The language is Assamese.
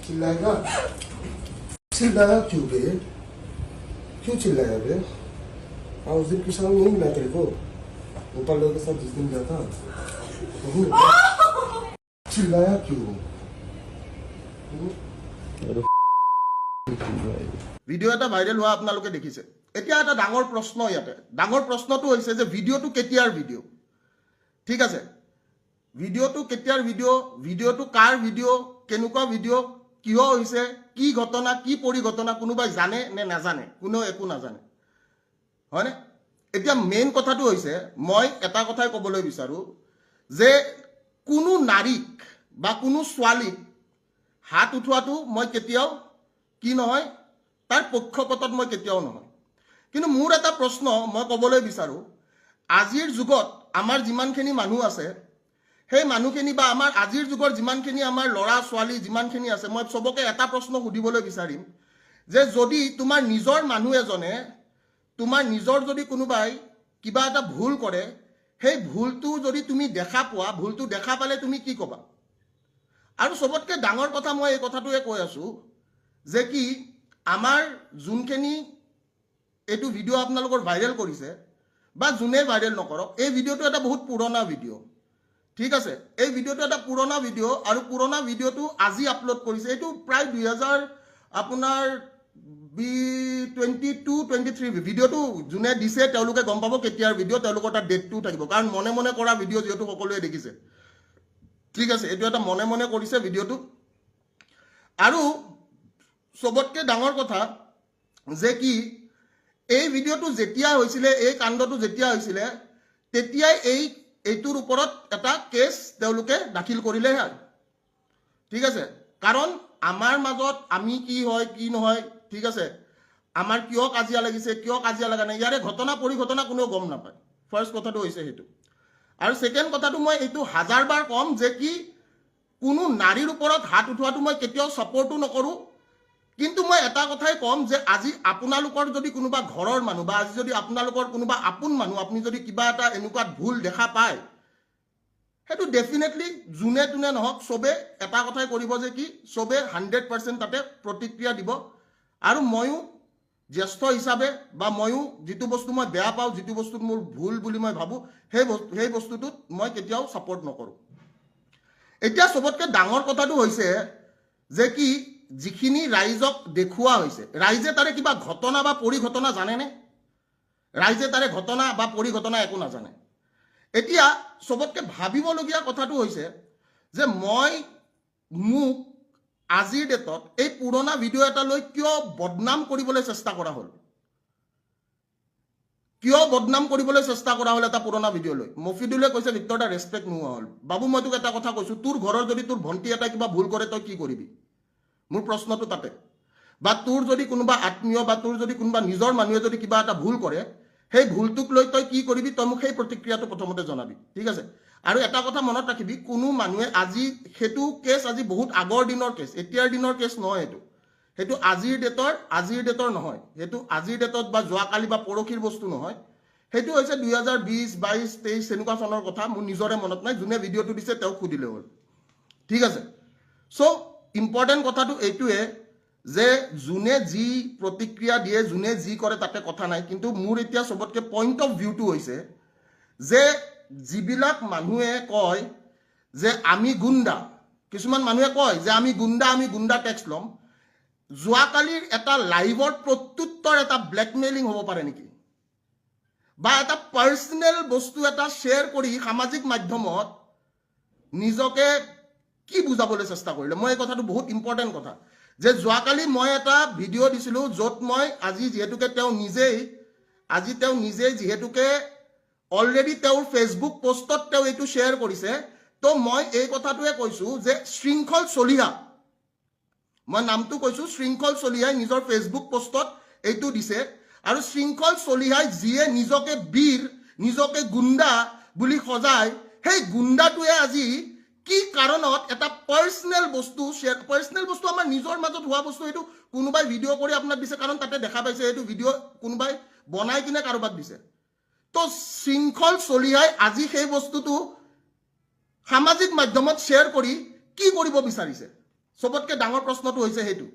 चिल्लाएगा चिल्लाया क्यों बे क्यों चिल्लाया बे हाँ उस दिन की शाम नहीं मिला तेरे को गोपाल लोगों के साथ जिस दिन गया था चिल्लाया क्यों ভিডিও এটা ভাইৰেল হোৱা আপোনালোকে দেখিছে এতিয়া এটা ডাঙৰ প্ৰশ্ন ইয়াতে ডাঙৰ প্ৰশ্নটো হৈছে যে ভিডিওটো কেতিয়াৰ ভিডিও ঠিক আছে ভিডিওটো কেতিয়াৰ ভিডিওটো কাৰ ভিডিও কেনেকুৱা ভিডিও কিয় হৈছে কি ঘটনা কি পৰিঘটনা কোনোবাই জানে নে নাজানে কোনো একো নাজানে হয়নে এতিয়া মেইন কথাটো হৈছে মই এটা কথাই ক'বলৈ বিচাৰো যে কোনো নাৰীক বা কোনো ছোৱালীক হাত উঠোৱাটো মই কেতিয়াও কি নহয় তাৰ পক্ষপাতত মই কেতিয়াও নহয় কিন্তু মোৰ এটা প্ৰশ্ন মই ক'বলৈ বিচাৰো আজিৰ যুগত আমাৰ যিমানখিনি মানুহ আছে সেই মানুহখিনি বা আমাৰ আজিৰ যুগৰ যিমানখিনি আমাৰ ল'ৰা ছোৱালী যিমানখিনি আছে মই সবকে এটা প্ৰশ্ন সুধিবলৈ বিচাৰিম যে যদি তোমাৰ নিজৰ মানুহ এজনে তোমাৰ নিজৰ যদি কোনোবাই কিবা এটা ভুল কৰে সেই ভুলটো যদি তুমি দেখা পোৱা ভুলটো দেখা পালে তুমি কি ক'বা আৰু সবতকৈ ডাঙৰ কথা মই এই কথাটোৱে কৈ আছো যে কি আমাৰ যোনখিনি এইটো ভিডিও আপোনালোকৰ ভাইৰেল কৰিছে বা যোনে ভাইৰেল নকৰক এই ভিডিওটো এটা বহুত পুৰণা ভিডিও ঠিক আছে এই ভিডিওটো এটা পুৰণা ভিডিও আৰু পুৰণা ভিডিওটো আজি আপলোড কৰিছে এইটো প্ৰায় 2000 আপোনাৰ 22-23 ভিডিওটো যোনে দিছে তেওঁলোকে গম পাব কেতিয়াৰ ভিডিও তেওঁলোকৰ এটা ডেটটো থাকিব কাৰণ মনে মনে কৰা ভিডিও যেটো সকলোৱে দেখিছে ঠিক আছে এটো এটা মনে মনে কৰিছে ভিডিওটো আৰু সবতকৈ ডাঙৰ কথা যে কি এই ভিডিওটো যেতিয়া হৈছিলে এই কাণ্ডটো যেতিয়া হৈছিলে তেতিয়াই এইটোৰ ওপৰত এটা কেছ তেওঁলোকে দাখিল কৰিলে ঠিক আছে কাৰণ আমাৰ মাজত আমি কি হয় কি নহয় ঠিক আছে আমাৰ কিয় কাজিয়া লাগিছে কিয় কাজিয়া লাগা নাই ইয়াৰে ঘটনা পৰিঘটনা কোনো গম নাপায় ফাৰ্স্ট কথাটো হৈছে হেতু আৰু সেকেন্ড কথাটো মই এইটো হাজাৰবাৰ কম যে কি কোনো নাৰীৰ ওপৰত হাত উঠোৱাটো মই কেতিয়াও সাপোৰ্টও নকৰো কিন্তু মই এটা কথাই কম যে আজি আপোনালোকৰ যদি কোনোবা ঘৰৰ মানুহ বা আজি যদি আপোনালোকৰ কোনোবা আপোন মানুহ আপুনি যদি কিবা এটা এনেকুৱা ভুল দেখা পায় হেতু ডেফিনেটলি জুনে তুনে নহক সবে এটা কথাই কৰিব যে কি সবে 100% তাতে প্ৰতিক্ৰিয়া দিব আৰু ময়ো জ্যেষ্ঠ হিচাপে বা ময়ো যেটো বস্তু মই বেয়া পাওঁ যেটো বস্তু মোৰ ভুল বুলি মই ভাবো সেই বস্তুটোত মই কেতিয়াও সাপোৰ্ট নকৰো এতিয়া সবতকৈ ডাঙৰ কথাটো হৈছে যে কি যিখিনি ৰাইজক দেখুৱা হৈছে ৰাইজে তাৰে কিবা ঘটনা বা পৰিঘটনা জানে নে ৰাইজে তাৰে ঘটনা বা পৰিঘটনা একো নাজানে এতিয়া সবতকৈ ভাবিবলগীয়া কথাটো হৈছে যে মই মোক আজিৰ ডেটত এই পুৰণা ভিডিও এটা লৈ কিয় বদনাম কৰিবলৈ চেষ্টা কৰা হ'ল কিয় বদনাম কৰিবলৈ চেষ্টা কৰা হ'ল এটা পুৰণা ভিডিও লৈ মফিদুলে কৈছে ভিক্টৰ দা ৰেসপেক্ট নোহোৱা হ'ল বাবু মই তোক এটা কথা কৈছো তোৰ ঘৰৰ যদি তোৰ ভন্টি এটা কিবা ভুল কৰে তই কি কৰিবি মোৰ প্ৰশ্নটো তাতে বা তোৰ যদি কোনোবা আত্মীয় বা তোৰ যদি কোনোবা নিজৰ মানুহে যদি কিবা এটা ভুল কৰে সেই ভুলটোক লৈ তই কি কৰিবি তই মোক সেই প্ৰতিক্ৰিয়াটো প্ৰথমতে জনাবি ঠিক আছে আৰু এটা কথা মনত ৰাখিবি কোনো মানুহে আজি হেতু কেছ আজি বহুত আগৰ দিনৰ কেছ এতিয়াৰ দিনৰ কেছ নহয় হেতু আজিৰ ডেটৰ নহয় হেতু আজিৰ ডেটত বা যোৱাকালি বা পৰখিৰ বস্তু নহয় হেতু হৈছে 2020 22 23 সেনেকুৱা চনৰ কথা মোৰ নিজৰে মনত নাই যোনে ভিডিওটো দিছে তেওঁ খুদিলে হ'ল ঠিক আছে সো ইম্পৰ্টেন্ট কথাটো এইটোৱে যে যোনে যি প্ৰতিক্ৰিয়া দিয়ে যোনে যি কৰে তাতে কথা নাই কিন্তু মোৰ এতিয়া সবতকৈ পইণ্ট অফ ভিউটো হৈছে যে যিবিলাক মানুহে কয় যে আমি গুণ্ডা কিছুমান মানুহে কয় যে আমি গুণ্ডা টেক্স লম যোৱাকালিৰ এটা লাইভৰ প্ৰত্যুত্তৰ এটা ব্লেকমেইলিং হ'ব পাৰে নেকি বা এটা পাৰ্সোনেল বস্তু এটা শ্বেয়াৰ কৰি সামাজিক মাধ্যমত নিজকে কি বুজাবলৈ চেষ্টা কৰিলে মই এই কথাটো বহুত ইম্পৰ্টেন্ট কথা যে যোৱাকালি মই এটা ভিডিও দিছিলো যত মই আজি যেহেতুকে তেওঁ নিজে যেহেতুকে অলৰেডি তেওঁৰ ফেসবুক পোষ্টত তেওঁ এইটো শ্বেয়াৰ কৰিছে তো মই এই কথাটোৱে কৈছো যে শৃংখল চলিহা মই নামটো কৈছো শৃংখল চলিহাই নিজৰ ফেসবুক পোষ্টত এইটো দিছে আৰু শৃংখল চলিহাই যিয়ে নিজকে বীৰ নিজকে গুণ্ডা বুলি সজায় সেই গুণ্ডাটোৱে আজি কি কাৰণত এটা পাৰ্সোনেল বস্তু পাৰ্সোনেল বস্তু আমাৰ নিজৰ মাজত হোৱা বস্তু এইটো কোনোবাই ভিডিও কৰি আপোনাক দিছে কাৰণ তাতে দেখা পাইছে এইটো ভিডিও কোনোবাই বনাই কিনে কাৰোবাক দিছে তো শৃংখল চলিহাই আজি সেই বস্তুটো সামাজিক মাধ্যমত শ্বেয়াৰ কৰি কি কৰিব বিচাৰিছে চবতকৈ ডাঙৰ প্ৰশ্নটো হৈছে সেইটো